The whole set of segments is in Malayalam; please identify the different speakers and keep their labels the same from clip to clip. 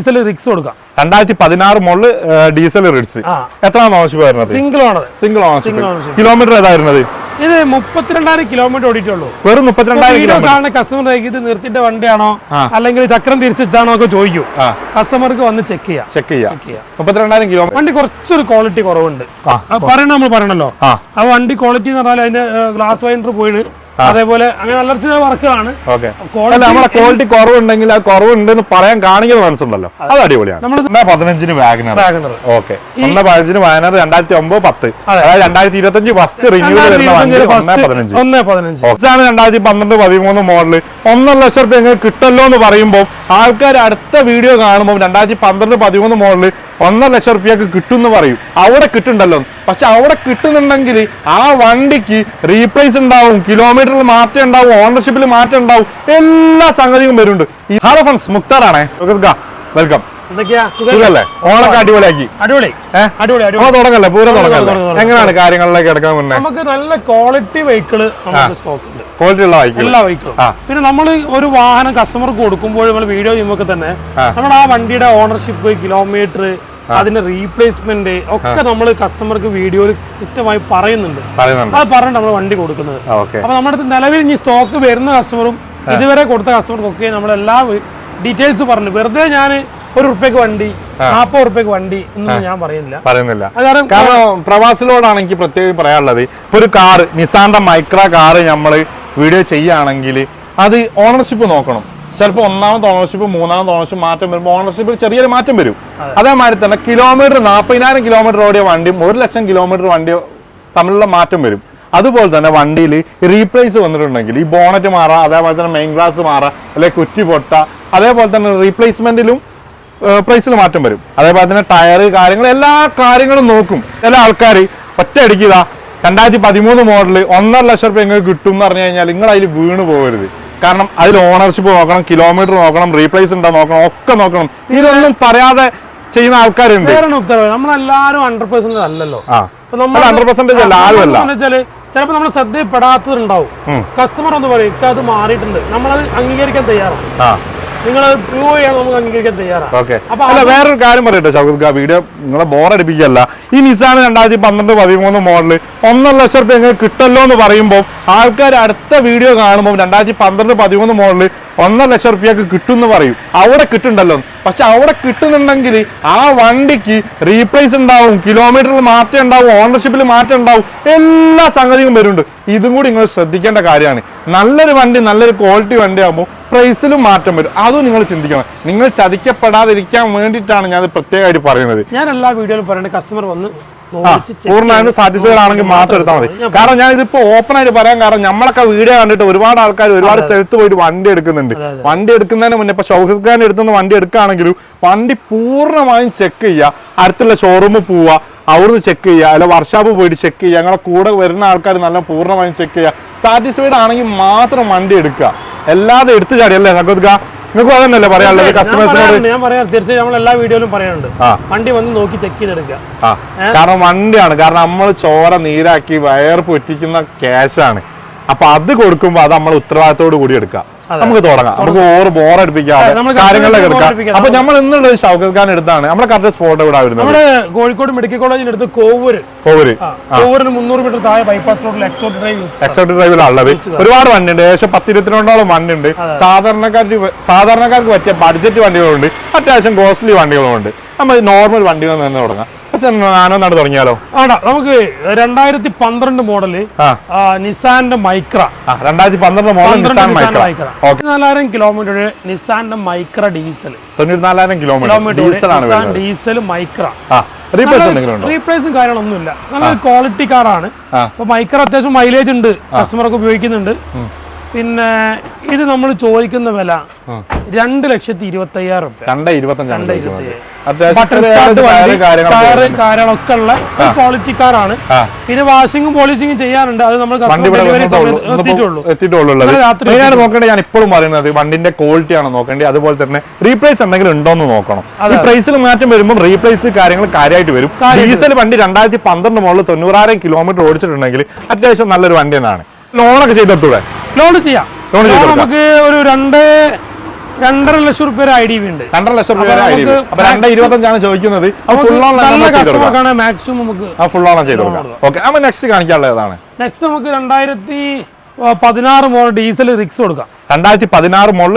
Speaker 1: ഡീസൽ റിക്സ് കൊടുക്കാം
Speaker 2: 2016 മോഡൽ ഡീസൽ റിഡ്സ് എത്രയാണ് ഓണർഷിപ്പ് വരുന്നത്? Single ownership. കിലോമീറ്റർ ഏതാ വരുന്നത്?
Speaker 1: ഇത് 32,000 കിലോമീറ്റർ ഓടിയിട്ടുള്ളൂ.
Speaker 2: വെറും 32,000
Speaker 1: കിലോമീറ്റർ. കസ്റ്റമർ ഇത് നിർത്തിയിട്ട് വണ്ടിയാണോ അല്ലെങ്കിൽ ചക്രം തിരിച്ചാണോ ഒക്കെ ചോദിക്കും. കസ്റ്റമർക്ക് വന്ന് ചെക്ക് ചെയ്യാം.
Speaker 2: 32,000 കിലോമീറ്റർ.
Speaker 1: വണ്ടി കുറച്ചൊരു ക്വാളിറ്റി കുറവുണ്ട്. നമ്മൾ പറയണല്ലോ, ആ വണ്ടി ക്വാളിറ്റി എന്ന് പറഞ്ഞാൽ അതിന്റെ ഗ്ലാസ് വൈൻഡർ പോയിട്ട് അതേപോലെ അങ്ങനെ നല്ല ചില വർക്കുകളാണ്.
Speaker 2: നമ്മുടെ ക്വാളിറ്റി കുറവുണ്ടെങ്കിൽ ആ കുറവുണ്ടെന്ന് പറയാൻ കാണിക്കുന്ന മനസ്സുണ്ടല്ലോ, അത് അടിപൊളിയാണ്. 15 വാഗനർ. ഓക്കെ, 15 വാഗനർ 2009-10, അതായത് 2025 ഫസ്റ്റ് റിന്യൂ വരുന്ന വണ്ടി 1.15. 2012-13 മോഡല് 1.5 ലക്ഷം രൂപ കിട്ടല്ലോ എന്ന് പറയുമ്പോൾ ആൾക്കാർ അടുത്ത വീഡിയോ കാണുമ്പോൾ 2012-13 മോഡല് 1.5 ലക്ഷം റുപ്യക്ക് കിട്ടും എന്ന് പറയും. അവിടെ കിട്ടുന്നുണ്ടല്ലോ, പക്ഷെ അവിടെ കിട്ടുന്നുണ്ടെങ്കിൽ ആ വണ്ടിക്ക് റീപ്ലേസ് ഉണ്ടാവും, കിലോമീറ്ററിൽ മാറ്റം ഉണ്ടാവും, ഓണർഷിപ്പിൽ മാറ്റം ഉണ്ടാവും, എല്ലാ സംഗതിയും വരുന്നുണ്ട്. ഹലോ ഫ്രണ്ട്സ്, മുക്താറാണേ, വെൽക്കം. സുഖല്ലേ? ഓണൊക്കെ അടിപൊളിയാക്കി. തുടങ്ങല്ലേ, പൂരം തുടങ്ങല്ലേ? എങ്ങനെയാണ് കാര്യങ്ങളിലേക്ക് കിടക്കാൻ മുന്നേ?
Speaker 1: നമുക്ക് നല്ല ക്വാളിറ്റി വെഹിക്കിൾ സ്റ്റോക്ക് ഉണ്ട്,
Speaker 2: ക്വാളിറ്റി ഉള്ള
Speaker 1: എല്ലാ വെഹിക്കിളും. പിന്നെ നമ്മൾ ഒരു വാഹനം കസ്റ്റമർക്ക് കൊടുക്കുമ്പോൾ നമ്മൾ വീഡിയോ ചെയ്യുമ്പോൾ തന്നെ നമ്മൾ ആ വണ്ടിയുടെ ഓണർഷിപ്പ്, കിലോമീറ്റർ, അതിന്റെ റീപ്ലേസ്മെന്റ് ഒക്കെ നമ്മൾ കസ്റ്റമർക്ക് വീഡിയോയിൽ കൃത്യമായി പറയുന്നുണ്ട്. അത് പറഞ്ഞിട്ട് നമ്മൾ വണ്ടി കൊടുക്കുന്നത്. അപ്പൊ നമ്മുടെ അടുത്ത് നിലവിൽ ഇനി സ്റ്റോക്ക് വരുന്ന കസ്റ്റമറും ഇതുവരെ കൊടുത്ത കസ്റ്റമർക്കൊക്കെ നമ്മളെല്ലാ ഡീറ്റെയിൽസ് പറഞ്ഞു. വെറുതെ ഞാൻ ₹1 വണ്ടി 40 വണ്ടി എന്നൊന്നും ഞാൻ പറയുന്നില്ല.
Speaker 2: കാരണം പ്രവാസിലോടാണ് എനിക്ക് പ്രത്യേകം പറയാനുള്ളത്. ഇപ്പൊ ഒരു കാറ്, നിസാന്റെ മൈക്ര കാറ് നമ്മൾ വീഡിയോ ചെയ്യുകയാണെങ്കിൽ അത് ഓണർഷിപ്പ് നോക്കണം. ചിലപ്പോൾ 1ാമത്തെ ഓണർഷിപ്പ് 3ാമത്തെ ഓണർഷിപ്പ് മാറ്റം വരുമ്പോൾ ഓണർഷിപ്പിൽ ചെറിയൊരു മാറ്റം വരും. അതേമാതിരി തന്നെ കിലോമീറ്റർ 40,000 കിലോമീറ്റർ ഓടിയ വണ്ടിയും 1 ലക്ഷം കിലോമീറ്റർ വണ്ടി തമ്മിലുള്ള മാറ്റം വരും. അതുപോലെ തന്നെ വണ്ടിയിൽ റീപ്ലേസ് വന്നിട്ടുണ്ടെങ്കിൽ ഈ ബോണറ്റ് മാറാം, അതേപോലെ തന്നെ മെയിൻ ഗ്ലാസ് മാറാം, അല്ലെങ്കിൽ കുറ്റി പൊട്ട, അതേപോലെ തന്നെ റീപ്ലേസ്മെന്റിലും പ്രൈസിൽ മാറ്റം വരും. അതേപോലെ തന്നെ ടയർ കാര്യങ്ങൾ എല്ലാ കാര്യങ്ങളും നോക്കും. ചില ആൾക്കാർ ഒറ്റയടിക്കുക 2013 മോഡല് 1.5 ലക്ഷം രൂപ എങ്ങനെ കിട്ടും എന്ന് പറഞ്ഞു കഴിഞ്ഞാൽ നിങ്ങൾ അതിൽ വീണ് പോകരുത്. കാരണം അതിൽ ഓണർഷിപ്പ് നോക്കണം, കിലോമീറ്റർ നോക്കണം, റീപ്ലേസ് ഉണ്ടോ നോക്കണം, ഒക്കെ നോക്കണം. ഇതൊന്നും പറയാതെ ചെയ്യുന്ന ആൾക്കാരുണ്ട്.
Speaker 1: നമ്മളെല്ലാരും 100% അല്ലല്ലോ,
Speaker 2: 100% അല്ല, ആരുമല്ല.
Speaker 1: ചിലപ്പോൾ നമ്മൾ ശ്രദ്ധയിൽപ്പെടാത്തതുണ്ടാവും. കസ്റ്റമർ ഒന്ന് പറയും അത് മാറിയിട്ടുണ്ട്, നമ്മളത് അംഗീകരിക്കാൻ തയ്യാറാണ്. നിങ്ങൾ പ്രൂവ് ചെയ്യാൻ നമുക്ക് അംഗീകരിക്കാൻ തയ്യാറാണ്.
Speaker 2: അല്ല, വേറൊരു കാര്യം പറയട്ടെ ഷൗക്കത്ത്, വീഡിയോ നിങ്ങളെ ബോറടിപ്പിക്കല്ല. ഈ നിസാൻ 2012-13 മോഡല് 1.5 ലക്ഷം രൂപ എങ്ങനെ കിട്ടല്ലോ എന്ന് പറയുമ്പോൾ ആൾക്കാർ അടുത്ത വീഡിയോ കാണുമ്പോൾ 2012-13 മോഡല് 1.5 ലക്ഷം റുപ്യക്ക് കിട്ടും എന്ന് പറയും. അവിടെ കിട്ടുന്നുണ്ടല്ലോ, പക്ഷെ അവിടെ കിട്ടുന്നുണ്ടെങ്കിൽ ആ വണ്ടിക്ക് റീപ്ലേസ് ഉണ്ടാവും, കിലോമീറ്ററിൽ മാറ്റം ഉണ്ടാവും, ഓണർഷിപ്പിൽ മാറ്റം ഉണ്ടാവും, എല്ലാ സംഗതിയും വരുന്നുണ്ട്. ഇതും കൂടി നിങ്ങൾ ശ്രദ്ധിക്കേണ്ട കാര്യമാണ്. നല്ലൊരു വണ്ടി, നല്ലൊരു ക്വാളിറ്റി വണ്ടി ആകുമ്പോൾ പ്രൈസിലും മാറ്റം വരും. അതും നിങ്ങൾ ചിന്തിക്കണം. നിങ്ങൾ ചതിക്കപ്പെടാതിരിക്കാൻ വേണ്ടിയിട്ടാണ് ഞാൻ പ്രത്യേകമായിട്ട് പറയുന്നത്.
Speaker 1: ഞാൻ എല്ലാ വീഡിയോയിലും പറയുന്നത് കസ്റ്റമർ വന്ന്
Speaker 2: പൂർണ്ണമായും സാറ്റിസ്ഫൈഡ് ആണെങ്കിൽ മാത്രം എടുത്താൽ മതി. കാരണം ഞാൻ ഇതിപ്പോ ഓപ്പൺ ആയിട്ട് പറയാൻ കാരണം നമ്മളൊക്കെ വീഡിയോ കണ്ടിട്ട് ഒരുപാട് ആൾക്കാർ ഒരുപാട് സ്ഥലത്ത് പോയിട്ട് വണ്ടി എടുക്കുന്നുണ്ട്. വണ്ടി എടുക്കുന്നതിന് മുന്നേ ഇപ്പൊ ഷൗക്കത്ത് ഖാൻ എടുത്തുന്ന വണ്ടി എടുക്കുകയാണെങ്കിലും വണ്ടി പൂർണ്ണമായും ചെക്ക് ചെയ്യുക, അടുത്തുള്ള ഷോറൂമിൽ പോവുക, അവിടുന്ന് ചെക്ക് ചെയ്യുക, അല്ല വർക്ക്ഷോപ്പ് പോയിട്ട് ചെക്ക് ചെയ്യുക, ഞങ്ങളെ കൂടെ വരുന്ന ആൾക്കാർ നല്ല പൂർണ്ണമായും ചെക്ക് ചെയ്യുക. സാറ്റിസ്ഫൈഡ് ആണെങ്കിൽ മാത്രം വണ്ടി എടുക്കുക, അല്ലാതെ എടുത്തു ചാടിയല്ലേ ഷൗക്കത്ത് ഖാൻ? നിങ്ങൾക്ക് അതന്നല്ലേ പറയാനുള്ളത് കസ്റ്റമേഴ്സിനോട്?
Speaker 1: ഞാൻ പറയാം, തീർച്ചയായും നമ്മൾ എല്ലാ വീഡിയോയിലും പറയാനുണ്ട്, വണ്ടി വന്ന് നോക്കി ചെക്ക് ചെയ്തെടുക്കുക.
Speaker 2: കാരണം വണ്ടിയാണ്, കാരണം നമ്മൾ ചോര നീരാക്കി വയർപ്പ് ഒറ്റിക്കുന്ന ക്യാഷാണ്. അപ്പൊ അത് കൊടുക്കുമ്പോ അത് നമ്മൾ ഉത്തരവാദിത്തോട് കൂടി എടുക്കാം. നമുക്ക് തുടങ്ങാം, നമുക്ക് ബോറടിപ്പിക്കാതെ കാര്യങ്ങളിലേക്ക് എടുക്കാം. അപ്പൊ നമ്മൾ ഇന്നുള്ളത് ഷൗക്കത്ത് ഖാൻ എടുത്താണ്. നമ്മളെ കറക്റ്റ് സ്പോട്ട് ഇവിടെ വരുന്നത്
Speaker 1: നമ്മുടെ കോഴിക്കോട് മെഡിക്കൽ കോളേജിന്റെ അടുത്ത് കോവൂരിന് 300 മീറ്റർ താഴെ ബൈപ്പാസ് റോഡിൽ
Speaker 2: എക്സോട്ടിക് ഡ്രൈവിലുള്ളത് ഒരുപാട് വണ്ടിയുണ്ട്. ഏകദേശം 10-22 വണ്ടിയുണ്ട്. സാധാരണക്കാർക്ക് പറ്റിയ ബഡ്ജറ്റ് വണ്ടികളുണ്ട്, അത്യാവശ്യം കോസ്റ്റ്ലി വണ്ടികളുമുണ്ട്. നമ്മൾ നോർമൽ വണ്ടികളിൽ നിന്ന് തുടങ്ങാം. ഞാനൊന്നാണ് തുടങ്ങിയാലോ?
Speaker 1: നമുക്ക് 2012 മോഡല് നിസാന്റെ Micra,
Speaker 2: 2012 model Nissan Micra,
Speaker 1: 94,000 kilometre നിസാന്റെ Micra diesel,
Speaker 2: 94,000 kilometre
Speaker 1: diesel Micra.
Speaker 2: റീപ്ലേസും
Speaker 1: കാര്യങ്ങളൊന്നുമില്ല, നല്ല ക്വാളിറ്റി കാറാണ്. അപ്പൊ മൈക്ര അത്യാവശ്യം മൈലേജ് ഉണ്ട്, കസ്റ്റമർക്ക് ഉപയോഗിക്കുന്നുണ്ട്. പിന്നെ ഇത് നമ്മൾ ചോദിക്കുന്ന വില 2,25,000 രൂപ. കാര്യങ്ങളൊക്കെ ഉള്ള ക്വാളിറ്റി കാറാണ്. പിന്നെ വാഷിങ്ങും പോളിഷിങ്ങും ചെയ്യാനുണ്ട്, അത് നമ്മൾ
Speaker 2: നോക്കേണ്ടത്. ഞാൻ ഇപ്പോഴും പറയുന്നത് വണ്ടിന്റെ ക്വാളിറ്റി ആണ് നോക്കേണ്ടത്. അതുപോലെ തന്നെ റീപ്ലേസ് എന്തെങ്കിലും ഉണ്ടോന്ന് നോക്കണം. പ്രൈസിൽ മാറ്റം വരുമ്പോൾ റീപ്ലേസ് കാര്യങ്ങൾ കാര്യമായിട്ട് വരും. ഡീസൽ വണ്ടി 2012 മോഡൽ 90,000 കിലോമീറ്റർ ഓടിച്ചിട്ടുണ്ടെങ്കിൽ അത്യാവശ്യം നല്ലൊരു വണ്ടി തന്നെയാണ്. ലോണൊക്കെ ചെയ്തെടുത്തൂടെ?
Speaker 1: ലോൺ ചെയ്യാം. നമുക്ക് ഒരു 2.5 ലക്ഷം രൂപ ID ഉണ്ട്.
Speaker 2: 2.5 ലക്ഷം രൂപ ID. അപ്പൊ 2.25 ചോദിക്കുന്നത്.
Speaker 1: മാക്സിമം നമുക്ക്
Speaker 2: ഫുൾ ഓൺ ചെയ്ത് കൊടുക്കാം. ഓക്കെ, അപ്പൊ നെക്സ്റ്റ് കാണിക്കാനുള്ളത് ഏതാണ്?
Speaker 1: നെക്സ്റ്റ് നമുക്ക് 2016 മോഡൽ ഡീസൽ റിക്സ് കൊടുക്കാം.
Speaker 2: 2016 മോഡൽ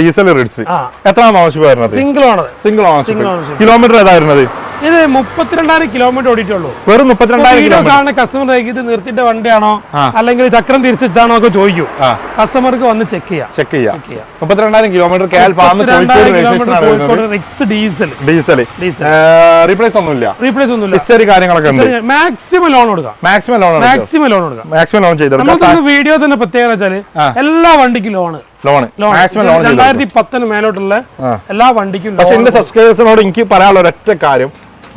Speaker 2: ഡീസൽ റിക്സ്. എത്രയാണ് ഓണർഷിപ്പ് വരുന്നത്?
Speaker 1: Single owner.
Speaker 2: Single ownership. Kilometre ഏതാ വരുന്നത്?
Speaker 1: ഇത് 32,000 കിലോമീറ്റർ ഓടിയിട്ടുള്ളൂ.
Speaker 2: വെറും 32,000 കിലോമീറ്റർ.
Speaker 1: കസ്റ്റമർ ഇത് നിർത്തിയിട്ട് വണ്ടിയാണോ അല്ലെങ്കിൽ ചക്രം തിരിച്ചാണോ ഒക്കെ ചോദിക്കും. കസ്റ്റമർക്ക് വന്ന് ചെക്ക് ചെയ്യാം.
Speaker 2: 32,000 കിലോമീറ്റർ ഡീസൽ. റീപ്ലേസ് ഒന്നുമില്ല. ഹിസ്റ്ററി കാര്യങ്ങളൊക്കെ ഉണ്ട്.
Speaker 1: മാക്സിമം ലോൺ കൊടുക്കാം. മാക്സിമം ലോൺ ചെയ്ത് വീഡിയോ തന്നെ പ്രത്യേകത വെച്ചാല് എല്ലാ വണ്ടിക്കും ലോണ് 2010 മേലോട്ടുള്ള എല്ലാ വണ്ടിക്കും.
Speaker 2: പക്ഷെ എന്റെ സബ്സ്ക്രൈബേഴ്സിനോട് എനിക്ക് പറയാനുള്ള ഒരൊറ്റ കാര്യം,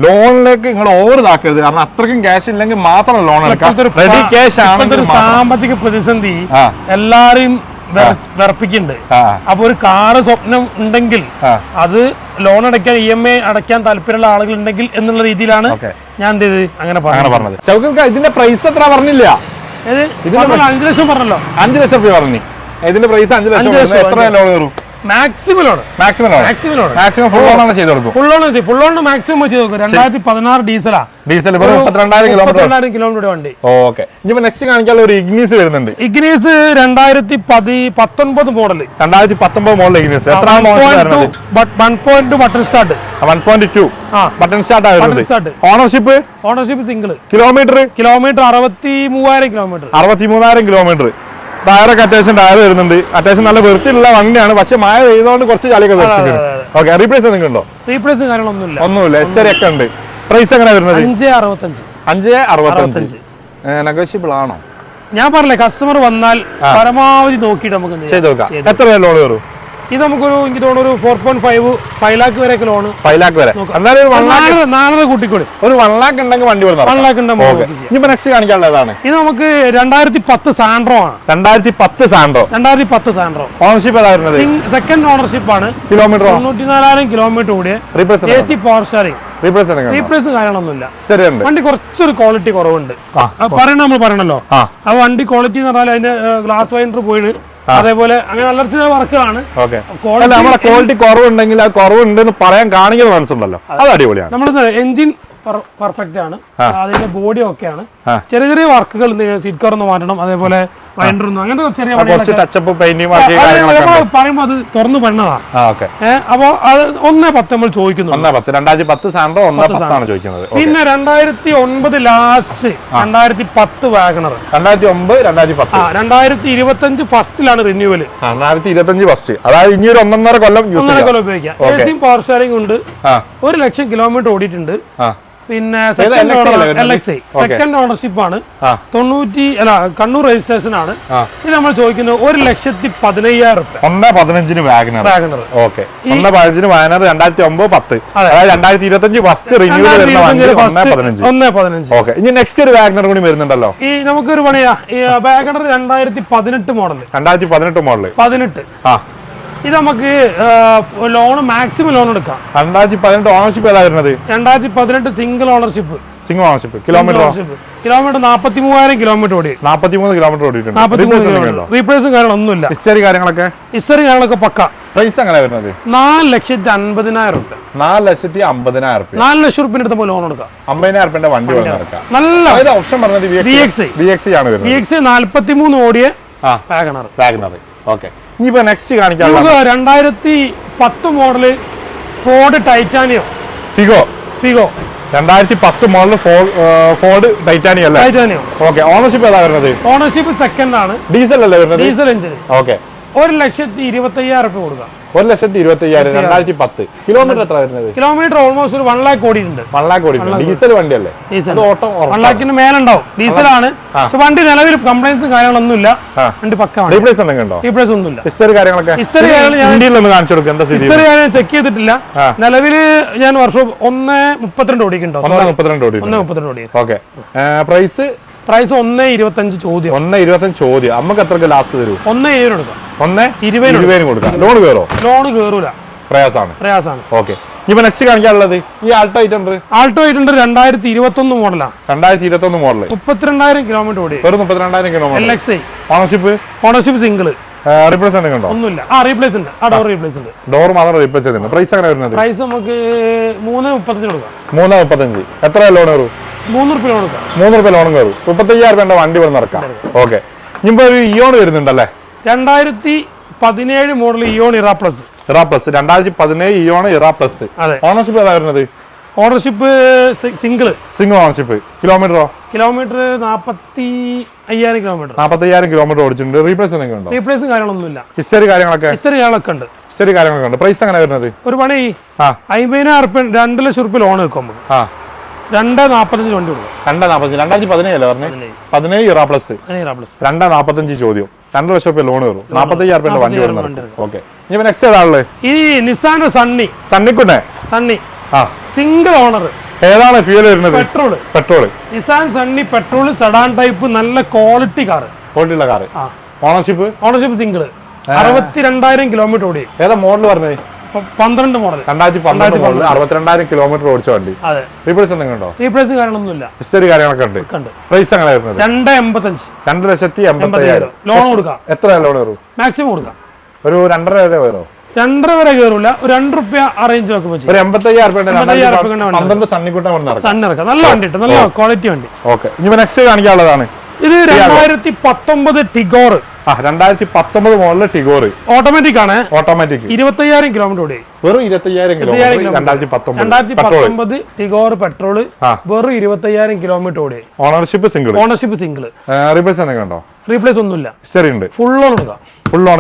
Speaker 2: ലോണിലേക്ക് നിങ്ങൾ ഓവർ ഇതാക്കരുത്. കാരണം അത്രയ്ക്കും ക്യാഷ് ഇല്ലെങ്കിൽ മാത്രം ലോൺ എടുക്കാം. റെഡി ക്യാഷ് ആണ്.
Speaker 1: സാമ്പത്തിക പ്രതിസന്ധി എല്ലാരെയും വിറപ്പിക്കുന്നുണ്ട്. അപ്പൊ ഒരു കാറ് സ്വപ്നം ഉണ്ടെങ്കിൽ അത് ലോൺ അടയ്ക്കാൻ EMI അടയ്ക്കാൻ താല്പര്യമുള്ള ആളുകൾ ഉണ്ടെങ്കിൽ എന്നുള്ള രീതിയിലാണ് ഞാൻ എന്ത് ചെയ്ത് അങ്ങനെ പറഞ്ഞത്.
Speaker 2: ഇതിന്റെ പ്രൈസ് എത്ര പറഞ്ഞില്ല?
Speaker 1: 5 ലക്ഷം പറഞ്ഞല്ലോ.
Speaker 2: 5 ലക്ഷം രൂപ പറഞ്ഞു. ഇതിന്റെ പ്രൈസ് 5 ലക്ഷം. എത്ര ലോൺ കയറും?
Speaker 1: മാക്സിമം
Speaker 2: ഫുൾ ഓൺ ആണ് ചെയ്ത് കൊടുക്കും.
Speaker 1: ഫുൾ ഓൺ മാക്സിമം ചെയ്ത് കൊടുക്കും. 2016 ഡീസലാ.
Speaker 2: ഡീസൽ 32,000
Speaker 1: കിലോമീറ്റർ വണ്ടി.
Speaker 2: ഓക്കെ, ഇനി നെക്സ്റ്റ് കാണിക്കാനുള്ള ഒരു ഇഗ്നീസ് വരുന്നുണ്ട്.
Speaker 1: Ignis 2019 model.
Speaker 2: 2019 model Ignis. എത്രയാണ്
Speaker 1: 1.2 ബട്ടൺ സ്റ്റാർട്ട്.
Speaker 2: 1.2 ബട്ടൺ സ്റ്റാർട്ട് ആയിരുന്നു. Ownership
Speaker 1: single.
Speaker 2: Kilometre
Speaker 1: 63,000 kilometre.
Speaker 2: 63,000 kilometre. ടയറൊക്കെ അത്യാവശ്യം ടയർ വരുന്നുണ്ട്. അത്യാവശ്യം നല്ല വൃത്തിയുള്ള വണ്ടിയാണ്. പക്ഷെ മഴ പെയ്തുകൊണ്ട് കുറച്ച് ചളിയൊക്കെ വെച്ചിട്ടുണ്ട്. ഓക്കെ, റീപ്ലേസ് എന്തെങ്കിലും ഉണ്ടോ?
Speaker 1: റീപ്ലേസ് കാര്യങ്ങളൊന്നുമില്ല.
Speaker 2: എസ്റ്ററി ഒക്കെ ഉണ്ട്. പ്രൈസ് എങ്ങനെ വരുന്നത്?
Speaker 1: 5.65.
Speaker 2: നെഗോഷ്യബിൾ ആണോ?
Speaker 1: ഞാൻ പറഞ്ഞില്ലേ, കസ്റ്റമർ വന്നാൽ പരമാവധി നോക്കിയിട്ട് നമുക്ക്
Speaker 2: ചെയ്ത് നോക്കാം. എത്ര ലോൺ കയറും?
Speaker 1: ഇത് നമുക്കൊരു എനിക്ക് തോന്നുന്നു 4.5 lakh വരെ ലോൺ.
Speaker 2: 5 lakh വരെ.
Speaker 1: എന്നാലും 4 കൂട്ടിക്കോളി.
Speaker 2: ഒരു 1 lakh ഉണ്ടെങ്കിൽ വണ്ടി
Speaker 1: 1 lakh ഉണ്ടെങ്കിൽ.
Speaker 2: ഇപ്പൊ നെക്സ്റ്റ് കാണിക്കാനുള്ളതാണ്.
Speaker 1: ഇത് നമുക്ക് 2010 സാൻഡ്രോ ആണ്.
Speaker 2: 2010 സാൻഡ്രോ. ഓണർഷിപ്പ് ഏതായിരുന്നത്?
Speaker 1: സെക്കൻഡ് ഓണർഷിപ്പ് ആണ്.
Speaker 2: കിലോമീറ്റർ
Speaker 1: 94,000 കിലോമീറ്റർ ഓടിയ. AC power steering. റീപ്ലേസ് കാര്യങ്ങളൊന്നുമില്ല. വണ്ടി കുറച്ചൊരു ക്വാളിറ്റി കുറവുണ്ട്. നമ്മൾ പറയണല്ലോ, ആ വണ്ടി ക്വാളിറ്റി എന്ന് പറഞ്ഞാൽ അതിന്റെ ഗ്ലാസ് വൈൻഡർ പോയിട്ട് അതേപോലെ അങ്ങനെ അലർച്ച വർക്കുകളാണ്.
Speaker 2: നമ്മളെ ക്വാളിറ്റി കുറവുണ്ടെങ്കിൽ അത് കുറവുണ്ടെന്ന് പറയാൻ കാണിക്കുന്ന മനസ്സുണ്ടല്ലോ, അത് അടിപൊളിയാണ്.
Speaker 1: നമ്മള് എഞ്ചിൻ പെർഫെക്റ്റ് ആണ്. അതിന്റെ ബോഡി ഒക്കെയാണ്. ചെറിയ ചെറിയ വർക്കുകൾ സീറ്റ് കവർ ഒന്ന് മാറ്റണം. അതേപോലെ വൈൻഡർ അങ്ങനത്തെ ചെറിയ പറയുമ്പോ അത് തുറന്നു പണിതാണ്. അപ്പൊ അത് 1.10 നമ്മൾ ചോദിക്കുന്നു.
Speaker 2: 2010 സാൻഡ്രോ 1.10 ചോദിക്കുന്നത്.
Speaker 1: പിന്നെ 2009 ലാസ്റ്റ് 2010 വാഗണർ. 2025 ഫസ്റ്റിലാണ് റിന്യൂവൽ.
Speaker 2: 2025 ഫസ്റ്റ്, അതായത് ഇനി ഒരു 1.5 കൊല്ലം
Speaker 1: ഉപയോഗിക്കാം. AC പവർ സ്റ്റാറിംഗ് ഉണ്ട്. 1 ലക്ഷം കിലോമീറ്റർ ഓടിയിട്ടുണ്ട്. പിന്നെ സെക്കൻഡ് ഓണർഷിപ്പ് ആണ്. കണ്ണൂർ രജിസ്ട്രേഷൻ ആണ്. ഇത് നമ്മൾ ചോദിക്കുന്നത് 1,15,000 രൂപ.
Speaker 2: 1.15 വാഗണർ. 2009-10. അതായത് 2025 ഫസ്റ്റ് റിന്യൂവൽ വരുന്ന വണ്ടി 1.15. ഓക്കെ, ഇനി നെക്സ്റ്റ് ഒരു വാഗണർ കൂടി വരുന്നുണ്ടല്ലോ.
Speaker 1: ഈ നമുക്കൊരു പണിയാ. ഈ വാഗണർ 2018 മോഡൽ. 18. ഇത് നമുക്ക് ലോൺ മാക്സിമം ലോൺ എടുക്കാം.
Speaker 2: 2018 ഓണർഷിപ്പ് ഏതാ വരുന്നത്?
Speaker 1: 2018 സിംഗിൾ ഓണർഷിപ്പ്.
Speaker 2: കിലോമീറ്റർ
Speaker 1: 43,000 കിലോമീറ്റർ ഓടി.
Speaker 2: 43 കിലോമീറ്റർ ഓടിയിട്ടുണ്ട്.
Speaker 1: റീപ്ലേസും കാര്യങ്ങളൊന്നുമില്ല.
Speaker 2: ഹിസ്റ്ററി കാര്യങ്ങളൊക്കെ
Speaker 1: പക്ക.
Speaker 2: പ്രൈസ് എങ്ങനെ വരുന്നത്?
Speaker 1: 4,50,000 രൂപ.
Speaker 2: 4,50,000 രൂപ.
Speaker 1: 4 ലക്ഷം രൂപ എടുത്ത് ലോൺ എടുക്കാം.
Speaker 2: 50,000 രൂപ വണ്ടി
Speaker 1: നല്ല
Speaker 2: ഓപ്ഷൻ പറഞ്ഞത് VXI ആണ് വരുന്നത്.
Speaker 1: VXI 43 ഓടിയ വാഗണർ.
Speaker 2: ഓക്കെ, ഇനിയിപ്പോ നെക്സ്റ്റ് കാണിക്കാം.
Speaker 1: 2010 model Ford titanium.
Speaker 2: Figo 2010 model Ford titanium അല്ലേ? ഓക്കെ, ഓണർഷിപ്പ് ഏതാ വരുന്നത്?
Speaker 1: ഓണർഷിപ്പ് സെക്കൻഡ് ആണ്.
Speaker 2: ഡീസൽ അല്ലേ വരുന്നത്?
Speaker 1: Diesel engine.
Speaker 2: ഓക്കെ,
Speaker 1: 1,25,000 രൂപ കൊടുക്കാം.
Speaker 2: 1,25,000. 2010. കിലോമീറ്റർ എത്ര വരുന്നത്?
Speaker 1: കിലോമീറ്റർ ഓൾമോസ്റ്റ് ഒരു 1 lakh ഓടിയിട്ടുണ്ട്.
Speaker 2: 1 lakh ഓടിയിട്ടുണ്ട്. ഡീസൽ വണ്ടിയല്ലേ?
Speaker 1: 1 lakhന് മേലുണ്ടാവും. ഡീസലാണ്. പക്ഷെ വണ്ടി നിലവിൽ കംപ്ലൈൻസും കാര്യങ്ങളൊന്നുമില്ല. വണ്ടി പക്കാണ്.
Speaker 2: റീപ്ലേസ് എന്തെങ്കിലും ഉണ്ടോ?
Speaker 1: റീപ്ലേസ് ഒന്നുമില്ല.
Speaker 2: ഹിസ്റ്ററി കാര്യങ്ങളൊക്കെ
Speaker 1: ചെക്ക് ചെയ്തിട്ടില്ല. നിലവിൽ ഞാൻ വർഷം 1.32 ഓടിക്കുന്നുണ്ടോ? 1.32 ഓടി.
Speaker 2: ഓക്കെ, പ്രൈസ്
Speaker 1: 1.25 ചോദ്യം.
Speaker 2: 1.25 ചോദ്യം. നമുക്ക് എത്ര ലാസ്റ്റ് തരും?
Speaker 1: 1.20 കൊടുക്കാം.
Speaker 2: 1.20 കൊടുക്കാം. ലോൺ കയറൂല. പ്രയാസാണ്. ഓക്കെ, ഇപ്പൊ നെക്സ്റ്റ് കാണിക്കാനുള്ളത് ഈ ആൾട്ടോ 800.
Speaker 1: 2021 മോഡലാണ്.
Speaker 2: 2021 മോഡൽ.
Speaker 1: 32,000 കിലോമീറ്റർ ഓടി.
Speaker 2: വെറും 32,000 kilometre.
Speaker 1: LXI.
Speaker 2: Ownership
Speaker 1: single.
Speaker 2: Replace എന്തെങ്കിലും ഉണ്ടോ?
Speaker 1: ഒന്നുമില്ല. റീപ്ലേസ് ഉണ്ട്. ഡോർ റീപ്ലേസ് ഉണ്ട്.
Speaker 2: ഡോർ മാത്രം റീപ്ലേസ് ചെയ്യുന്നുണ്ട്. പ്രൈസ് എങ്ങനെ വരുന്നത്?
Speaker 1: പ്രൈസ് നമുക്ക് 3.35 കൊടുക്കാം.
Speaker 2: 3.35. എത്ര ലോൺ കയറും?
Speaker 1: 3 രൂപ കൊടുക്കാം.
Speaker 2: 3 രൂപ ലോൺ കയറും. 35,000 വണ്ടി ഇവിടെ നടക്കാം. ഓക്കെ. ഇനിയിപ്പോ ഒരു ഇയോൺ വരുന്നുണ്ടല്ലേ?
Speaker 1: 2017 model Eon Era Plus.
Speaker 2: 2017 Eon Era Plus. Ownership ഏതാ വരുന്നത്?
Speaker 1: Ownership single
Speaker 2: ownership. കിലോമീറ്ററോ?
Speaker 1: Kilometre 45,000 kilometre.
Speaker 2: 45,000 കിലോമീറ്റർ ഓടിച്ചിട്ടുണ്ട്. റീപ്ലേസ് എന്തെങ്കിലും ഉണ്ടോ?
Speaker 1: റീപ്ലേസും കാര്യങ്ങളൊന്നുമില്ല.
Speaker 2: ഹിസ്റ്ററി കാര്യങ്ങളൊക്കെ
Speaker 1: ഉണ്ട്.
Speaker 2: പ്രൈസ് എങ്ങനെ വരുന്നത്?
Speaker 1: ഒരു പണി 50,000 2 ലക്ഷം റുപ്യ ലോൺ എടുക്കും. 2.45 വണ്ടി കൊടുക്കും.
Speaker 2: 2.45. 2017 അല്ലേ പറഞ്ഞത്? 17 ഇറ പ്ലസ്. 2.45 ചോദ്യം. 2 ലക്ഷം റുപ്യ ലോൺ കയറും. 45,000 വണ്ടി വരുന്നത്. ഓക്കെ. ഇനി നെക്സ്റ്റ് ഏതാണല്ലേ?
Speaker 1: ഈ നിസാന്റെ
Speaker 2: സണ്ണിക്കുന്നെ
Speaker 1: സിംഗിൾ ഓണർ.
Speaker 2: ഏതാണ് ഫ്യൂൽ വരുന്നത്? Petrol.
Speaker 1: Nissan Sunny petrol sedan type, നല്ല quality car. Ownership single. 62,000 kilometre ഓടി.
Speaker 2: ഏതാ മോഡൽ പറഞ്ഞത്?
Speaker 1: 12 മോഡൽ.
Speaker 2: 2012 മോഡൽ. 62,000 കിലോമീറ്റർ ഓടിച്ച വണ്ടി. റീപ്ലേസ് എന്തെങ്കിലും ഉണ്ടോ?
Speaker 1: റീപ്ലേസും കാര്യങ്ങളൊന്നുമില്ല.
Speaker 2: ഹിസ്റ്ററി കാര്യങ്ങളൊക്കെ ഉണ്ട്. പ്രൈസ് എങ്ങനെ വരുന്നത്?
Speaker 1: 2.85.
Speaker 2: 2,80,000
Speaker 1: ലോൺ കൊടുക്കാം.
Speaker 2: എത്ര ലോൺ കയറും?
Speaker 1: മാക്സിമം കൊടുക്കാം.
Speaker 2: ഒരു 2.5 വരെ കയറും.
Speaker 1: 2.5 വരെ കയറൂല. ഒരു 2 രൂപ അറേഞ്ച് വെക്കുമ്പോൾ
Speaker 2: 85,000 സണ്ണിക്കുട്ടം.
Speaker 1: നല്ല വണ്ടി, നല്ല ക്വാളിറ്റി വണ്ടി.
Speaker 2: ഓക്കെ. ഇനി നെക്സ്റ്റ് കാണിക്കാനുള്ളതാണ്.
Speaker 1: ഇത് 2019 ടിഗോർ.
Speaker 2: 2019 മോഡൽ ടിഗോർ.
Speaker 1: ഓട്ടോമാറ്റിക് ആണ്.
Speaker 2: 25,000
Speaker 1: കിലോമീറ്റർ ഓടി.
Speaker 2: വെറും 20,000 കിലോമീറ്റർ.
Speaker 1: 2019 ടിഗോർ പെട്രോൾ. വെറും 20,000 കിലോമീറ്റർ ഓടി.
Speaker 2: Ownership single. റീപ്ലേസ് എന്തെങ്കിലും ഉണ്ടോ?
Speaker 1: റീപ്ലേസ് ഒന്നുമില്ല.
Speaker 2: ഹിസ്റ്ററി ഉണ്ട്.
Speaker 1: ഫുൾ ലോൺ കൊടുക്കാം.
Speaker 2: ഫുൾ ലോൺ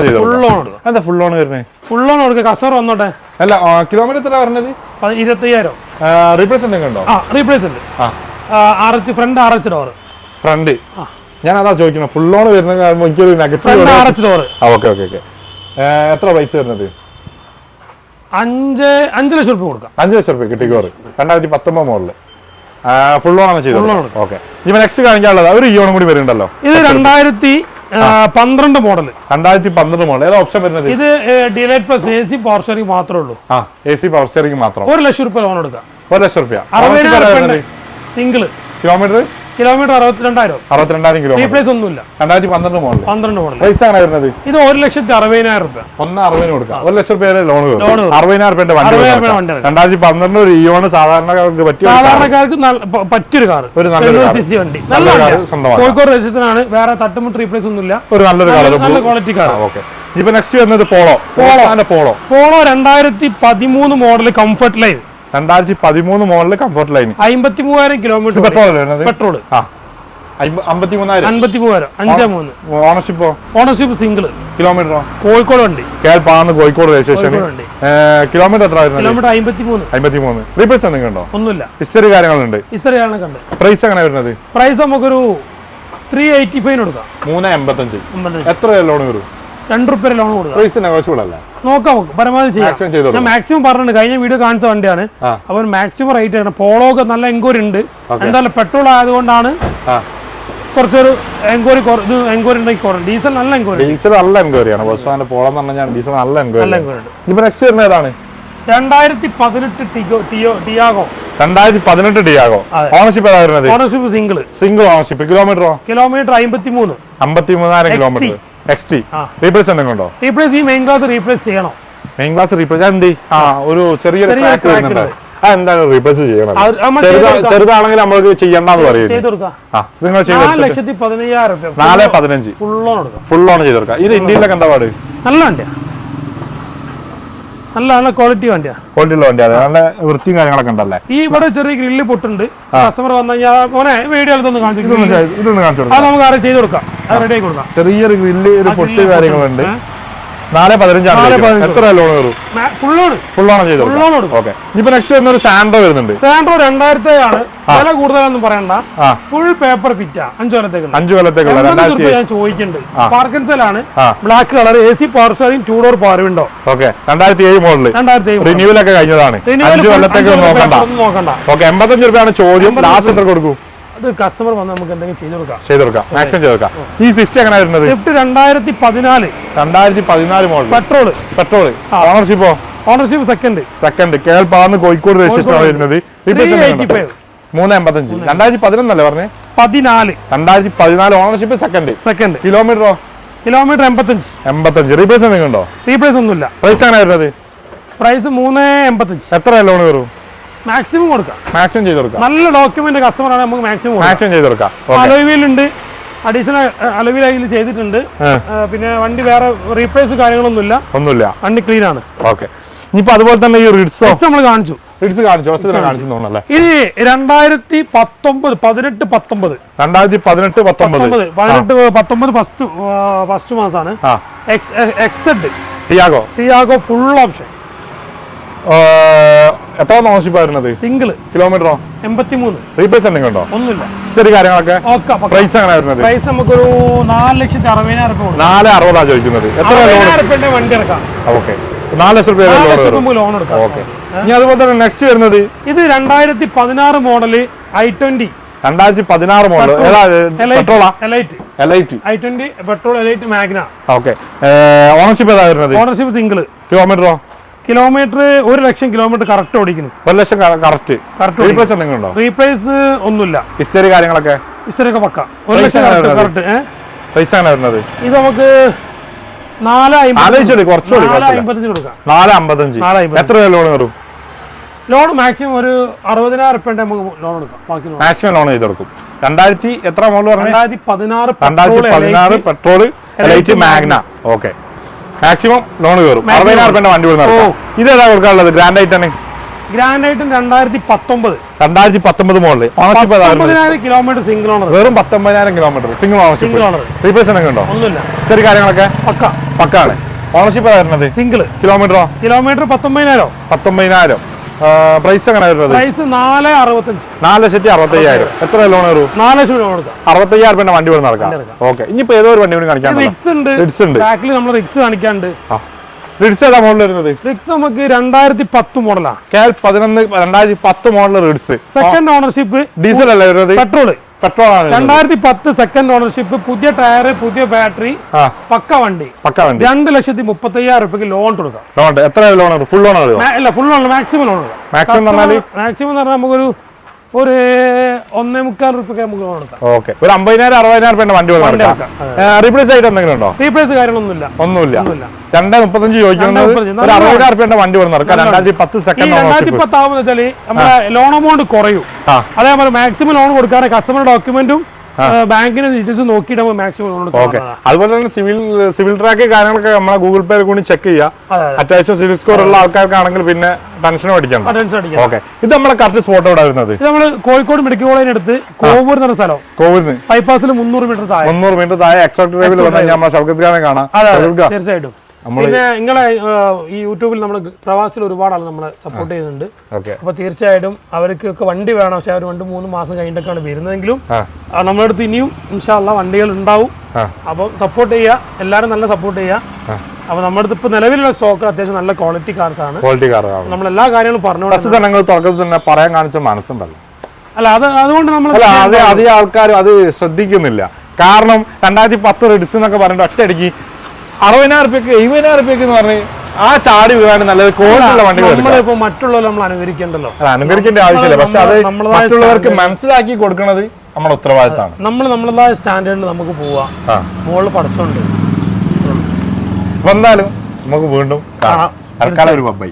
Speaker 2: എന്താ ഫുൾ ലോൺ വരുന്നത്?
Speaker 1: ഫുൾ ലോൺ കൊടുക്കുക. കസ്റ്റമർ വന്നോട്ടെ.
Speaker 2: അല്ല, കിലോമീറ്റർ എത്ര പറഞ്ഞത്?
Speaker 1: 25,000.
Speaker 2: റീപ്ലേസ് എന്തെങ്കിലും ഉണ്ടോ?
Speaker 1: റീപ്ലേസ് ഉണ്ട്. Front RH door.
Speaker 2: ഫ്രണ്ട് ഞാൻ അതാ ചോദിക്കുന്നത്. ഫുൾ ലോൺ വരുന്ന എനിക്കൊരു നെഗറ്റീവ്.
Speaker 1: RH door.
Speaker 2: ഓക്കെ. എത്ര പൈസ വരുന്നത്?
Speaker 1: 5 ലക്ഷം രൂപ കൊടുക്കാം.
Speaker 2: 5 ലക്ഷം രൂപ ടിഗോർ. 2019 മോഡല്. ഫുൾ ലോൺ ആണ് ചെയ്തത്. ഓക്കെ. ഇപ്പൊ നെക്സ്റ്റ് കാണിക്കാനുള്ളത് ഒരു ഇയോണും കൂടി വരുന്നുണ്ടല്ലോ.
Speaker 1: ഇത് 2012 മോഡൽ.
Speaker 2: 2012 മോഡൽ. ഏതാ ഓപ്ഷൻ വരുന്നത്?
Speaker 1: ഇത് delight plus AC power steering മാത്രമേ ഉള്ളൂ.
Speaker 2: AC പവർ സ്റ്റിയറിംഗ് മാത്രം.
Speaker 1: 1 ലക്ഷം രൂപ ലോൺ എടുക്കാം.
Speaker 2: 1 ലക്ഷം രൂപ.
Speaker 1: 60,000 സിംഗിൾ. Kilometre
Speaker 2: 62,000 kilometre.
Speaker 1: റീപ്ലേസ് ഒന്നുമില്ല.
Speaker 2: 2012 മോഡൽ.
Speaker 1: പ്രൈസ്
Speaker 2: ആണ് വരുന്നത്?
Speaker 1: ഇത് 1,60,000 രൂപ.
Speaker 2: 1,60,000 കൊടുക്കാം. 1 ലക്ഷം രൂപ ലോൺ കയറും. 60,000 വണ്ടി. 2012 ഒരു ഇയോണ് സാധാരണക്കാർക്ക്
Speaker 1: പറ്റിയൊരു കാർ.
Speaker 2: ഒരു നല്ലൊരു
Speaker 1: വണ്ടി. കോഴിക്കോട് രജിസ്ട്രേഷൻ ആണ്. വേറെ തട്ടുമുട്ട് റീപ്ലേസ് ഒന്നുമില്ല.
Speaker 2: ഒരു നല്ല
Speaker 1: ക്വാളിറ്റി കാർ.
Speaker 2: ഓക്കെ. ഇപ്പൊ നെക്സ്റ്റ് വരുന്നത് Polo
Speaker 1: 2013 model comfort line.
Speaker 2: 2013 model comfort line.
Speaker 1: 53,000 kilometre. Petrol.
Speaker 2: 53,000.
Speaker 1: 53. Ownership single.
Speaker 2: കിലോമീറ്ററോ?
Speaker 1: കോഴിക്കോട് വണ്ടി.
Speaker 2: കോഴിക്കോട് രജിസ്ട്രേഷൻ. കിലോമീറ്റർ എത്ര? 53. റീപ്ലേസ് എന്തെങ്കിലും ഉണ്ടോ?
Speaker 1: ഒന്നുമില്ല.
Speaker 2: ഹിസ്റ്ററി കാര്യങ്ങളുണ്ട്. പ്രൈസ് എങ്ങനെ വരുന്നത്?
Speaker 1: പ്രൈസ് നമുക്കൊരു 385 കൊടുക്കാം.
Speaker 2: 385. എത്ര ലോൺ വരും?
Speaker 1: 2 രൂപ ലോൺ കൊടുക്കാം.
Speaker 2: പ്രൈസ് നെഗോഷ്യബിൾ അല്ല.
Speaker 1: നോക്കാം, പരമാവധി ചെയ്യാം. ഞാൻ മാക്സിമം പറഞ്ഞിട്ടുണ്ട്. കഴിഞ്ഞ വീഡിയോ കാണിച്ച വണ്ടിയാണ്. അപ്പൊ മാക്സിമം റേറ്റ് ആണ്. പോളോ ഒക്കെ നല്ല എൻക്വയറി ഉണ്ട്. എന്തായാലും പെട്രോൾ ആയതുകൊണ്ടാണ് കുറച്ചൊരു എൻക്വയറി ഉണ്ടെങ്കിൽ. ഡീസൽ നല്ല
Speaker 2: എൻക്വയറിയാണ്. പോളോ എന്ന് പറഞ്ഞാൽ ഡീസൽ നല്ല എൻക്വയറി. ഇപ്പൊ നെക്സ്റ്റ് വരുന്ന ഏതാണ്?
Speaker 1: 2018 ടിയാഗോ.
Speaker 2: 2018 ടിയാഗോ. ഓണർഷിപ്പ് ഏതാ വരുന്നത്?
Speaker 1: Ownership
Speaker 2: single ownership. കിലോമീറ്ററോ?
Speaker 1: 53
Speaker 2: കിലോമീറ്റർ. XT. റീപ്ലേസ് എന്തെങ്കിലും ഉണ്ടോ?
Speaker 1: റീപ്ലേസ് ഈ മെയിൻ ക്ലാസ് റീപ്ലേസ് ചെയ്യണം.
Speaker 2: ഒരു ചെറിയൊരു ക്രാക്ക് വരുന്നുണ്ട്. എന്താണ് റീപ്ലേസ് ചെയ്യണം? ചെറുതാണെങ്കിൽ നമുക്ക് ചെയ്യണ്ടെന്ന് പറയും. നിങ്ങൾ
Speaker 1: 4,15,000
Speaker 2: 4,15 ഫുൾ ലോൺ ചെയ്ത് കൊടുക്കാം. ഇത് ഇന്ത്യയിലൊക്കെ എന്താ പാട്?
Speaker 1: നല്ല വണ്ടിയാ. നല്ല ക്വാളിറ്റി വണ്ടിയാ.
Speaker 2: ക്വാളിറ്റിയുള്ള വണ്ടിയാണ്. നല്ല വൃത്തിയും കാര്യങ്ങളൊക്കെ ഉണ്ടല്ലേ.
Speaker 1: ഈ ഇവിടെ ചെറിയ ഗ്രില്ല് പൊട്ടുണ്ട്. കസ്റ്റമർ വന്നു കഴിഞ്ഞാൽ വീഡിയോ ഇതൊന്ന് കാണിച്ചു
Speaker 2: കൊടുക്കാം.
Speaker 1: അത് നമുക്ക് ആരും ചെയ്ത് കൊടുക്കാം. റെഡി ആക്കി കൊടുക്കാം.
Speaker 2: ചെറിയൊരു ഗ്രില്ല്, ഒരു പൊട്ട് കാര്യങ്ങളുണ്ട്. 4,15 എത്ര ലോൺ കയറും? ഫുൾ ലോൺ ചെയ്ത് ഓക്കെ. ഇപ്പൊ നെക്സ്റ്റ് വരുന്ന ഒരു സാൻഡ്രോ വരുന്നുണ്ട്.
Speaker 1: സാൻഡ്രോ 2000 ആണ്. വില കൂടുതലൊന്നും പറയണ്ട. Full paper ഫിറ്റാ. 5 കൊല്ലത്തേക്കുള്ള ഞാൻ ചോദിക്കുന്നുണ്ട്. പാർക്കിൻസലാണ്. Black colour. AC power steering, 2 door power window.
Speaker 2: Okay. 2007 model. റിന്യൂവലൊക്കെ കഴിഞ്ഞതാണ്. 5 കൊല്ലത്തേക്ക് നോക്കണ്ട. ഓക്കെ. 85 രൂപയാണ് ചോദ്യം. ലാസ്റ്റ് എത്ര കൊടുക്കും?
Speaker 1: കസ്റ്റമർ വന്ന് നമുക്ക് എന്തെങ്കിലും ചെയ്ത്
Speaker 2: കൊടുക്കാം. മാക്സിമം ചെയ്ത് കൊടുക്കാം. ഈ സ്വിഫ്റ്റ് എങ്ങനെ വരുന്നത്?
Speaker 1: Swift 2014 model. Petrol. Ownership second.
Speaker 2: കേൾപ്പാന്ന് കോഴിക്കോട് രജിസ്ട്രേഷൻ ആണ് വരുന്നത്. 385. 2011 അല്ലേ പറഞ്ഞേ?
Speaker 1: 14.
Speaker 2: 2014 ഓണർഷിപ്പ് സെക്കൻഡ്. കിലോമീറ്ററോ?
Speaker 1: കിലോമീറ്റർ 85.
Speaker 2: റീപ്ലേസ് എന്തെങ്കിലും ഉണ്ടോ?
Speaker 1: റീപ്ലേസ് ഒന്നുമില്ല.
Speaker 2: പ്രൈസ് എങ്ങനെ വരുന്നത്?
Speaker 1: പ്രൈസ് 385.
Speaker 2: എത്ര ലോൺ വരും?
Speaker 1: മാക്സിമം കൊടുക്കാം.
Speaker 2: മാക്സിമം ചെയ്ത് കൊടുക്കാം.
Speaker 1: നല്ല ഡോക്യുമെന്റ് കസ്റ്റമർ ആണ്, നമുക്ക് മാക്സിമം
Speaker 2: ചെയ്ത് കൊടുക്കാം.
Speaker 1: അലോയിലുണ്ട്, അഡീഷണൽ അലോയിൽ അതിൽ ചെയ്തിട്ടുണ്ട്. പിന്നെ വണ്ടി വേറെ റീപ്ലേസ് കാര്യങ്ങളൊന്നുമില്ല, വണ്ടി ക്ലീൻ ആണ്.
Speaker 2: ഓക്കെ. ഇനിയിപ്പോ അതുപോലെ തന്നെ ഈ റിഡ്സ്
Speaker 1: നമ്മൾ കാണിച്ചു.
Speaker 2: ഇത് 2018
Speaker 1: ഫസ്റ്റ് മാസമാണ്. Tiago full option.
Speaker 2: എത്ര ഓണർഷിപ്പ് ആയിരുന്നത്?
Speaker 1: സിംഗിൾ.
Speaker 2: കിലോമീറ്ററോ?
Speaker 1: 83.
Speaker 2: റീപ്ലേസ് എന്തെങ്കിലും ഉണ്ടോ?
Speaker 1: ഒന്നുമില്ല.
Speaker 2: കാര്യങ്ങളൊക്കെ പ്രൈസ് എങ്ങനെ വരുന്നത്?
Speaker 1: പ്രൈസ് നമുക്കൊരു 4,60,000 രൂപ.
Speaker 2: 4,60,000 ചോദിക്കുന്നത്. എത്ര
Speaker 1: വണ്ടി ഇറക്കാം?
Speaker 2: ഓക്കെ, 4 ലക്ഷം രൂപ ലോൺ എടുക്കാം. ഓക്കെ. ഇനി അതുപോലെ തന്നെ നെക്സ്റ്റ് വരുന്നത്
Speaker 1: ഇത് 2016 model i20.
Speaker 2: 2016 model
Speaker 1: i20 petrol Elite Magna.
Speaker 2: Okay. Ownership ഏതാ വരുന്നത്?
Speaker 1: Ownership single.
Speaker 2: കിലോമീറ്ററോ?
Speaker 1: കിലോമീറ്റർ 1,00,000 കിലോമീറ്റർ കറക്റ്റ് ഓടിക്കുന്നു.
Speaker 2: 1,00,000 കറക്റ്റ്. റീപ്ലേസ് എന്തെങ്കിലും ഉണ്ടോ?
Speaker 1: റീപ്ലേസ് ഒന്നുമില്ല.
Speaker 2: ഹിസ്റ്ററി കാര്യങ്ങളൊക്കെ
Speaker 1: പക്ക. 1,00,000 കറക്റ്റ്.
Speaker 2: പ്രൈസ് ആണ് വരുന്നത്?
Speaker 1: ഇത് നമുക്ക് 4,55
Speaker 2: കൊടുക്കാം. 4,55. എത്ര ലോൺ വരും?
Speaker 1: ലോൺ മാക്സിമം ഒരു 60,000 രൂപ നമുക്ക് ലോൺ എടുക്കാം. ബാക്കി
Speaker 2: മാക്സിമം ലോൺ ചെയ്ത് കൊടുക്കും. 2000 എത്ര മോഡൽ പറഞ്ഞു?
Speaker 1: 2016
Speaker 2: petrol Elite Magna. Okay. Maximum loan കയറും. 60,000 രൂപ വണ്ടി വരുന്നത്. ഇതേതാ കൊടുക്കാനുള്ളത്? Grand i ten.
Speaker 1: Grand i ten
Speaker 2: 2019 model. Ownership
Speaker 1: 19,000 kilometre single owner.
Speaker 2: വെറും 19,000 കിലോമീറ്റർ സിംഗിൾ ഓണർഷിപ്പ്. റീപ്ലേസ് എന്തെങ്കിലും ഉണ്ടോ?
Speaker 1: ഒന്നുമില്ല.
Speaker 2: ഹിസ്റ്ററി കാര്യങ്ങളൊക്കെ പക്കാണ്. ഓണർഷിപ്പ് വരുന്നത്
Speaker 1: സിംഗിൾ.
Speaker 2: കിലോമീറ്ററോ?
Speaker 1: കിലോമീറ്റർ 19,000.
Speaker 2: പ്രൈസ് എങ്ങനെ വരുന്നത്?
Speaker 1: പ്രൈസ് 4,65.
Speaker 2: 4,65,000. എത്ര ലോൺ വരും?
Speaker 1: 4 ലക്ഷം രൂപ കൊടുക്കാം.
Speaker 2: 60,000 രൂപ വണ്ടി വന്ന് നടക്കാം. ഓക്കെ. ഇനിയിപ്പോ ഏതോ ഒരു വണ്ടി കൂടി കാണിക്കാൻ
Speaker 1: ബാക്കിൽ നമ്മൾ റിക്സ് കാണിക്കാണ്ട്.
Speaker 2: റിഡ്സ് ഏതാ മോഡൽ വരുന്നത്?
Speaker 1: റിക്സ് നമുക്ക് 2010 മോഡലാണ്.
Speaker 2: 2010 model Ritz.
Speaker 1: Second ownership.
Speaker 2: Diesel അല്ലേ വരുന്നത്? പെട്രോൾ ആണ്.
Speaker 1: 2010 സെക്കൻഡ് ഓണർഷിപ്പ്. പുതിയ ടയർ, പുതിയ ബാറ്ററി, പക്ക വണ്ടി. 2,35,000 രൂപയ്ക്ക് ലോൺ കൊടുക്കാം.
Speaker 2: ലോൺ എത്ര ലോൺ? ഫുൾ ലോൺ
Speaker 1: അല്ല, ഫുൾ ലോൺ. മാക്സിമം ലോൺ കൊടുക്കാം. മാക്സിമം എന്ന് പറഞ്ഞാൽ നമുക്കൊരു 1,45,000 രൂപയ്ക്ക് നമുക്ക് ലോൺ എടുക്കാം.
Speaker 2: ഓക്കെ. ഒരു 50,000 60,000 രൂപ വണ്ടി കൊടുക്കാം. റീപ്ലേസ് ആയിട്ട് എന്തെങ്കിലും ഉണ്ടോ?
Speaker 1: റീപ്ലേസ് കാര്യങ്ങളൊന്നുമില്ല.
Speaker 2: 2,35 ചോദിക്കുന്നത്. 60,000 രൂപ വണ്ടി കൊടുക്കാം. 2010 സെക്കൻഡ് ഓണർഷിപ്പ്.
Speaker 1: 2010 ആവുന്ന വെച്ചാല് നമ്മുടെ ലോൺ എമൗണ്ട് കുറയും. അതേപോലെ മാക്സിമം ലോൺ കൊടുക്കാൻ കസ്റ്റമർ ഡോക്യുമെന്റും ബാങ്കിന്റെ ഡീറ്റെയിൽസ് നോക്കിയിട്ട് മാക്സിമം ലോൺ കൊടുക്കാം.
Speaker 2: അതുപോലെ തന്നെ സിവിൽ ട്രാക്ക് കാര്യങ്ങളൊക്കെ നമ്മളെ ഗൂഗിൾ പേ കൂടി ചെക്ക് ചെയ്യാം. അത്യാവശ്യം സിവിൽ സ്കോർ ഉള്ള ആൾക്കാർക്കാണെങ്കിൽ പിന്നെ ടെൻഷൻ അടിക്കണം. ഓക്കെ. ഇത് നമ്മളെ കറക്റ്റ് സ്പോട്ട് എവിടെ വരുന്നത്?
Speaker 1: ഇത് നമ്മള് കോഴിക്കോട് മെഡിക്കൽ കോളേജിന് അടുത്ത് കോവൂർ എന്ന സ്ഥലം.
Speaker 2: കോവൂരിന്
Speaker 1: ബൈപ്പാസിൽ 300 മീറ്റർ താഴെ
Speaker 2: എക്സോട്ട് ഡ്രൈവിൽ നമ്മളെ ഷൗക്കത്ത് ഖാനെ കാണാം.
Speaker 1: തീർച്ചയായിട്ടും. പിന്നെ നിങ്ങളെ ഈ യൂട്യൂബിൽ നമ്മൾ പ്രവാസിൽ ഒരുപാട് ആൾ നമ്മളെ സപ്പോർട്ട് ചെയ്യുന്നുണ്ട്. അപ്പൊ തീർച്ചയായിട്ടും അവർക്കൊക്കെ വണ്ടി വേണം. പക്ഷെ അവർ 2-3 മാസം കഴിഞ്ഞിട്ടൊക്കെയാണ് വരുന്നതെങ്കിലും നമ്മുടെ അടുത്ത് ഇനിയും ഇൻഷാ അല്ലാഹ് വണ്ടികൾ ഉണ്ടാവും. അപ്പൊ സപ്പോർട്ട് ചെയ്യുക, എല്ലാവരും നല്ല സപ്പോർട്ട് ചെയ്യുക. അപ്പൊ നമ്മുടെ അടുത്ത് ഇപ്പൊ നിലവിലുള്ള സ്റ്റോക്ക് അത്യാവശ്യം നല്ല ക്വാളിറ്റി കാർസ് ആണ്. നമ്മൾ എല്ലാ കാര്യങ്ങളും
Speaker 2: പറഞ്ഞുകൊണ്ട് പറയാൻ കാണിച്ച മനസ്സുണ്ടല്ലോ.
Speaker 1: അല്ല, അതുകൊണ്ട് നമ്മൾ
Speaker 2: അധികം ആൾക്കാരും അത് ശ്രദ്ധിക്കുന്നില്ല. കാരണം 2010 റിഡ്സ് എന്നൊക്കെ പറഞ്ഞിട്ട് ഒറ്റയടിക്ക് 60,000 രൂപയ്ക്ക് 70,000 രൂപയ്ക്ക് എന്ന് പറഞ്ഞ് ആ ചാടി വീഴാണ്ട് നല്ലത് ക്വാളിറ്റിയുള്ള വണ്ടികൾ.
Speaker 1: നമ്മളിപ്പോ മറ്റുള്ളവർ നമ്മൾ അനുകരിക്കണ്ടല്ലോ.
Speaker 2: അനുകരിക്കേണ്ട ആവശ്യമില്ല. പക്ഷെ അത് മറ്റുള്ളവർക്ക് മനസ്സിലാക്കി കൊടുക്കുന്നത് നമ്മുടെ ഉത്തരവാദിത്തമാണ്.
Speaker 1: നമ്മളതായ സ്റ്റാൻഡേർഡിൽ നമുക്ക് പോവാം. മുകളിൽ പഠിച്ചോണ്ട്
Speaker 2: വന്നാലും നമുക്ക് വീണ്ടും കാണാം. ഒരു ബൈ.